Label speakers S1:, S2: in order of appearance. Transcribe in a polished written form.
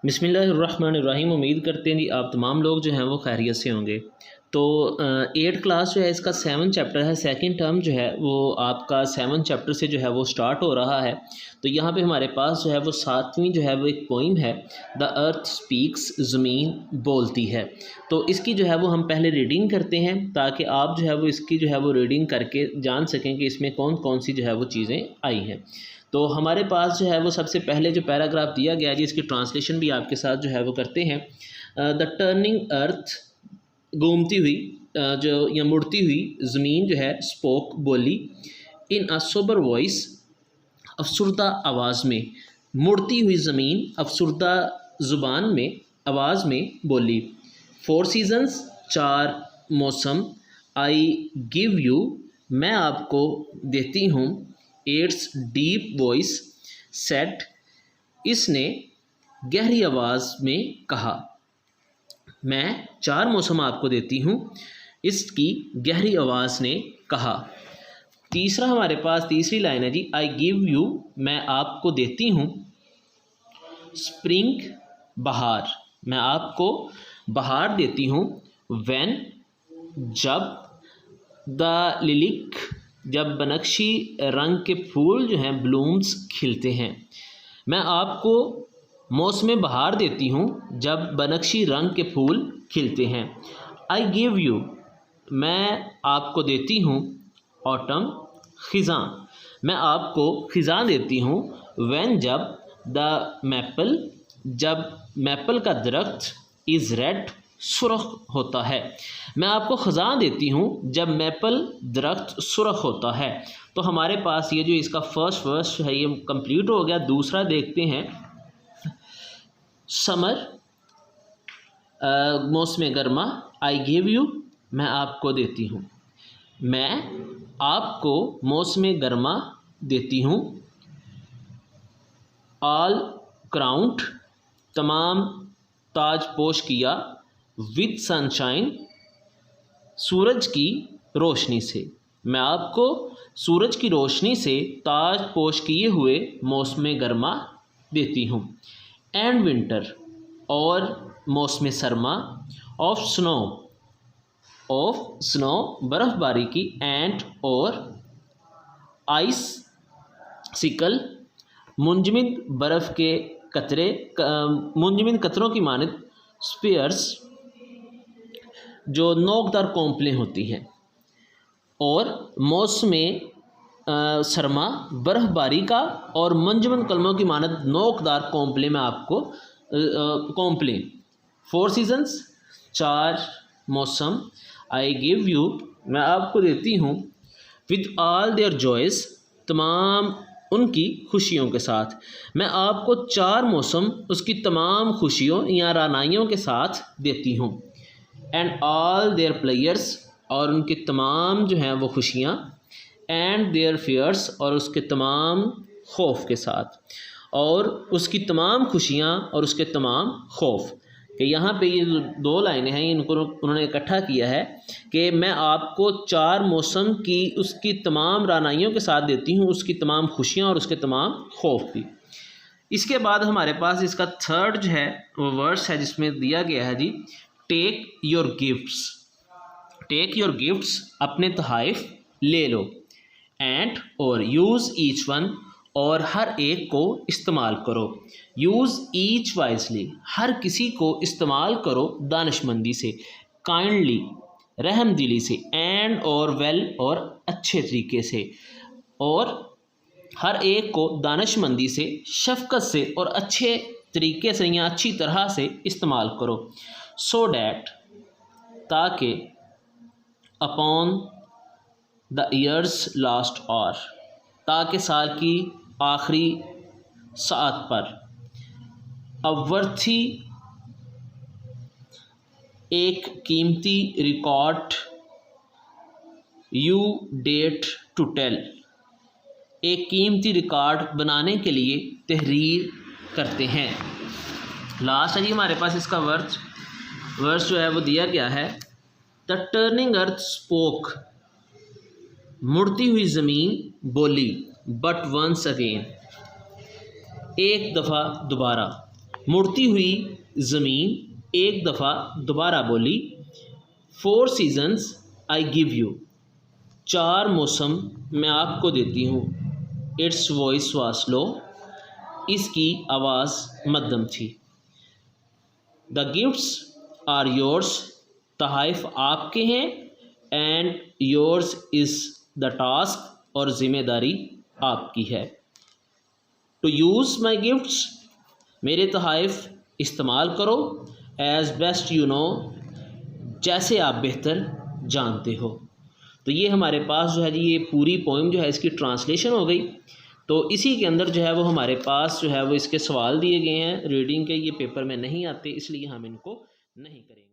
S1: बिस्मिल्लाहिर्रहमानिर्रहीम। उम्मीद करते हैं जी आप तमाम लोग जो हैं वो खैरियत से होंगे। तो 8th क्लास जो है इसका 7th चैप्टर है, सेकंड टर्म जो है वो आपका 7th चैप्टर से जो है वो स्टार्ट हो रहा है। तो यहाँ पे हमारे पास जो है वो 7वीं जो है वो एक पोइम है, द अर्थ स्पीक्स, ज़मीन बोलती है। तो इसकी जो है वो हम पहले रीडिंग करते हैं ताकि आप जो है वो इसकी जो है वो रीडिंग करके जान सकें कि इसमें कौन कौन सी जो है वो चीज़ें आई हैं। तो हमारे पास जो है वो सबसे पहले जो पैराग्राफ दिया गया है जी, इसकी ट्रांसलेशन भी आपके साथ जो है वो करते हैं। द टर्निंग अर्थ, घूमती हुई जो या मुड़ती हुई ज़मीन जो है, स्पोक बोली, इन अ सोबर वॉइस, अफसुर्दा आवाज़ में। मुड़ती हुई ज़मीन अफसुर्दा ज़ुबान में, आवाज़ में बोली। 4 सीजन्स, 4 मौसम, आई गिव यू, मैं आपको देती हूँ। इट्स डीप वॉइस सेट, इसने गहरी आवाज़ में कहा। मैं 4 मौसम आपको देती हूँ, इसकी गहरी आवाज़ ने कहा। तीसरा हमारे पास तीसरी लाइन है जी, आई गिव यू, मैं आपको देती हूँ। स्प्रिंग, बहार, मैं आपको बहार देती हूँ। व्हेन, जब। द लिलिक, जब बनक्शी रंग के फूल जो हैं, ब्लूम्स, खिलते हैं। मैं आपको मौसम बहार देती हूँ जब बनक्शी रंग के फूल खिलते हैं। आई गिव यू, मैं आपको देती हूँ। ऑटम, ख़िज़ां, मैं आपको ख़िज़ां देती हूँ। व्हेन, जब। द मैपल, जब मैपल का दरख्त, इज़ रेड, सुर्ख होता है। मैं आपको ख़ज़ां देती हूँ जब मैपल दरख्त सुर्ख होता है। तो हमारे पास ये जो इसका फर्स्ट वर्स है ये कंप्लीट हो गया। दूसरा देखते हैं। समर, मौसम गर्मा, आई गिव यू, मैं आपको देती हूँ। मैं आपको मौसम गर्मा देती हूँ। ऑल क्राउंड, तमाम ताज पोश किया। विद सनशाइन, सूरज की रोशनी से, मैं आपको सूरज की रोशनी से ताज पोश किए हुए मौसम गर्मा देती हूँ। एंड विंटर, और मौसम सरमा। ऑफ स्नो, ऑफ स्नो, बर्फ़बारी की। एंड, और। आइस सिकल, मुंजमद बर्फ़ के कतरे, मुंजमद कतरों की मानद। स्पीयर्स, जो नोकदार कोंपलें होती हैं। और मौसम सरमा, बर्फ़बारी का, और मुंजमद कलमों की मानद नोकदार कोंपलें में आपको कोंपलें। 4 सीजन्स, 4 मौसम। आई गिव यू, मैं आपको देती हूँ। विद ऑल देयर जॉयज़, तमाम उनकी खुशियों के साथ। मैं आपको 4 मौसम उसकी तमाम खुशियों या रानाइयों के साथ देती हूँ। एंड ऑल देयर प्लेयर्स, और उनके तमाम जो हैं वो खुशियाँ। एंड देयर फियर्स, और उसके तमाम खौफ के साथ। और उसकी तमाम खुशियाँ और उसके तमाम खौफ। कि यहाँ पे ये 2 लाइनें हैं, इनको उन्होंने इकट्ठा किया है कि मैं आपको 4 मौसम की उसकी तमाम रानाइयों के साथ देती हूँ, उसकी तमाम खुशियाँ और उसके तमाम खौफ भी। इसके बाद हमारे पास इसका थर्ड जो है वो वर्स है जिसमें दिया गया है जी, take your gifts, take your gifts, अपने तोहफ़े ले लो। एंड, और। यूज़ ईच वन, और हर एक को इस्तेमाल करो। यूज़ ईच वाइजली, हर किसी को इस्तेमाल करो दानिशमंदी से। काइंडली, रहमदिली से। एंड, और। वेल, और अच्छे तरीके से। और हर एक को दानिशमंदी से, शफ़क़त से और अच्छे तरीके से या अच्छी तरह से इस्तेमाल करो। सो डैट, ताकि। Upon the years last hour, ताकि साल की आखिरी सात पर। अवर्थी, एक कीमती record. You date to tell, एक कीमती रिकॉर्ड बनाने के लिए तहरीर करते हैं। लास्ट है जी हमारे पास इसका वर्स जो है वो दिया गया है। द टर्निंग अर्थ स्पोक, मुड़ती हुई ज़मीन बोली। बट वंस अगेन, एक दफ़ा दोबारा। मुड़ती हुई ज़मीन एक दफ़ा दोबारा बोली, 4 सीजन्स आई गिव यू, 4 मौसम मैं आपको देती हूँ। इट्स वॉइस वाज लो, इसकी आवाज़ मध्यम थी। द गिफ्ट्स आर योर्स, तोहफ़े आपके हैं। And yours is the task, और ज़िम्मेदारी आपकी है। टू यूज़ माई गिफ्ट्स, मेरे तोहफ़े इस्तेमाल करो। एज़ बेस्ट यू नो, जैसे आप बेहतर जानते हो। तो ये हमारे पास जो है जी ये पूरी पोइम जो है इसकी ट्रांसलेशन हो गई। तो इसी के अंदर जो है वो हमारे पास जो है वो इसके सवाल दिए गए हैं रीडिंग के। ये पेपर में नहीं आते, इसलिए हम इनको नहीं करेंगे।